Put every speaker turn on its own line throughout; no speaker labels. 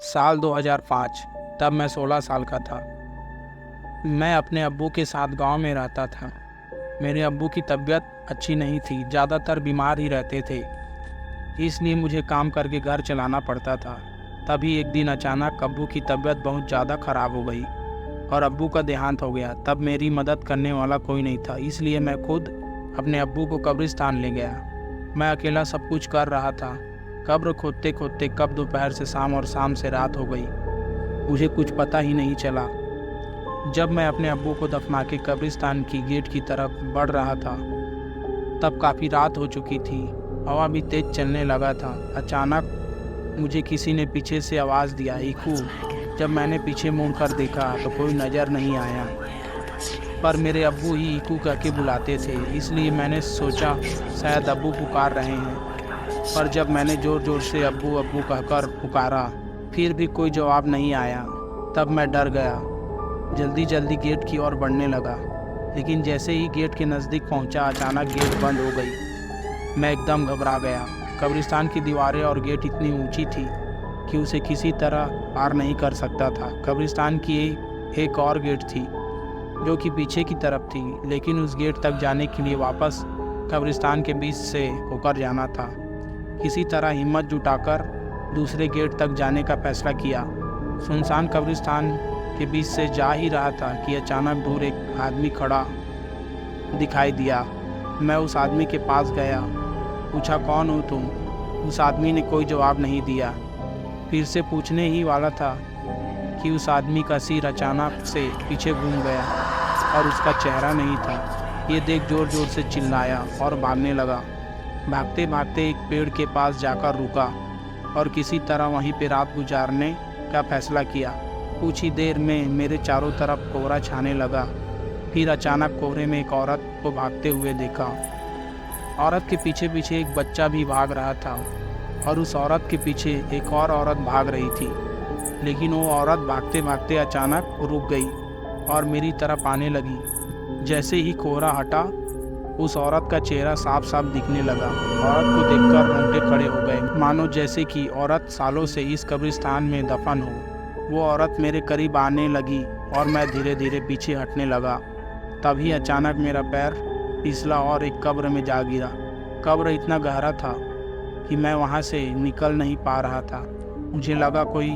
साल 2005। तब मैं 16 साल का था। मैं अपने अब्बू के साथ गांव में रहता था। मेरे अब्बू की तबीयत अच्छी नहीं थी, ज़्यादातर बीमार ही रहते थे, इसलिए मुझे काम करके घर चलाना पड़ता था। तभी एक दिन अचानक अब्बू की तबीयत बहुत ज़्यादा ख़राब हो गई और अब्बू का देहांत हो गया। तब मेरी मदद करने वाला कोई नहीं था, इसलिए मैं खुद अपने अब्बू को कब्रिस्तान ले गया। मैं अकेला सब कुछ कर रहा था। कब्र खोदते खोदते कब दोपहर से शाम और शाम से रात हो गई, मुझे कुछ पता ही नहीं चला। जब मैं अपने अब्बू को दफना के कब्रिस्तान की गेट की तरफ बढ़ रहा था, तब काफ़ी रात हो चुकी थी। हवा भी तेज चलने लगा था। अचानक मुझे किसी ने पीछे से आवाज़ दिया, ईकू। जब मैंने पीछे मुड़कर देखा तो कोई नज़र नहीं आया, पर मेरे अब्बू ही ईकू करके बुलाते थे, इसलिए मैंने सोचा शायद अब्बू पुकार रहे हैं। पर जब मैंने ज़ोर ज़ोर से अब्बू अब्बू कहकर पुकारा, फिर भी कोई जवाब नहीं आया। तब मैं डर गया, जल्दी जल्दी गेट की ओर बढ़ने लगा। लेकिन जैसे ही गेट के नज़दीक पहुंचा, अचानक गेट बंद हो गई। मैं एकदम घबरा गया। कब्रिस्तान की दीवारें और गेट इतनी ऊंची थी कि उसे किसी तरह पार नहीं कर सकता था। कब्रिस्तान की एक और गेट थी जो कि पीछे की तरफ थी, लेकिन उस गेट तक जाने के लिए वापस कब्रिस्तान के बीच से होकर जाना था। किसी तरह हिम्मत जुटाकर दूसरे गेट तक जाने का फैसला किया। सुनसान कब्रिस्तान के बीच से जा ही रहा था कि अचानक दूर एक आदमी खड़ा दिखाई दिया। मैं उस आदमी के पास गया, पूछा, कौन हो तुम? उस आदमी ने कोई जवाब नहीं दिया। फिर से पूछने ही वाला था कि उस आदमी का सिर अचानक से पीछे घूम गया और उसका चेहरा नहीं था। ये देख जोर जोर से चिल्लाया और भागने लगा। भागते भागते एक पेड़ के पास जाकर रुका और किसी तरह वहीं पे रात गुजारने का फैसला किया। कुछ ही देर में मेरे चारों तरफ कोहरा छाने लगा। फिर अचानक कोहरे में एक औरत को भागते हुए देखा। औरत के पीछे पीछे एक बच्चा भी भाग रहा था और उस औरत के पीछे एक और औरत भाग रही थी। लेकिन वो औरत भागते भागते अचानक रुक गई और मेरी तरफ आने लगी। जैसे ही कोहरा हटा, उस औरत का चेहरा साफ साफ दिखने लगा। औरत को देखकर रोंगटे खड़े हो गए, मानो जैसे कि औरत सालों से इस कब्रिस्तान में दफन हो। वो औरत मेरे करीब आने लगी और मैं धीरे धीरे पीछे हटने लगा। तभी अचानक मेरा पैर फिसला और एक कब्र में जा गिरा। कब्र इतना गहरा था कि मैं वहाँ से निकल नहीं पा रहा था। मुझे लगा कोई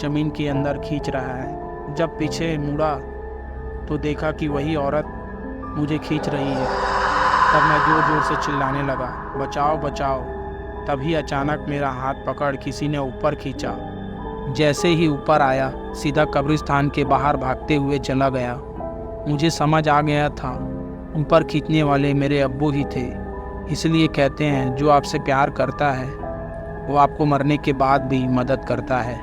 ज़मीन के अंदर खींच रहा है। जब पीछे मुड़ा तो देखा कि वही औरत मुझे खींच रही है। तब मैं जोर जोर से चिल्लाने लगा, बचाओ बचाओ। तभी अचानक मेरा हाथ पकड़ किसी ने ऊपर खींचा। जैसे ही ऊपर आया, सीधा कब्रिस्तान के बाहर भागते हुए चला गया। मुझे समझ आ गया था ऊपर खींचने वाले मेरे अब्बू ही थे। इसलिए कहते हैं जो आपसे प्यार करता है वो आपको मरने के बाद भी मदद करता है।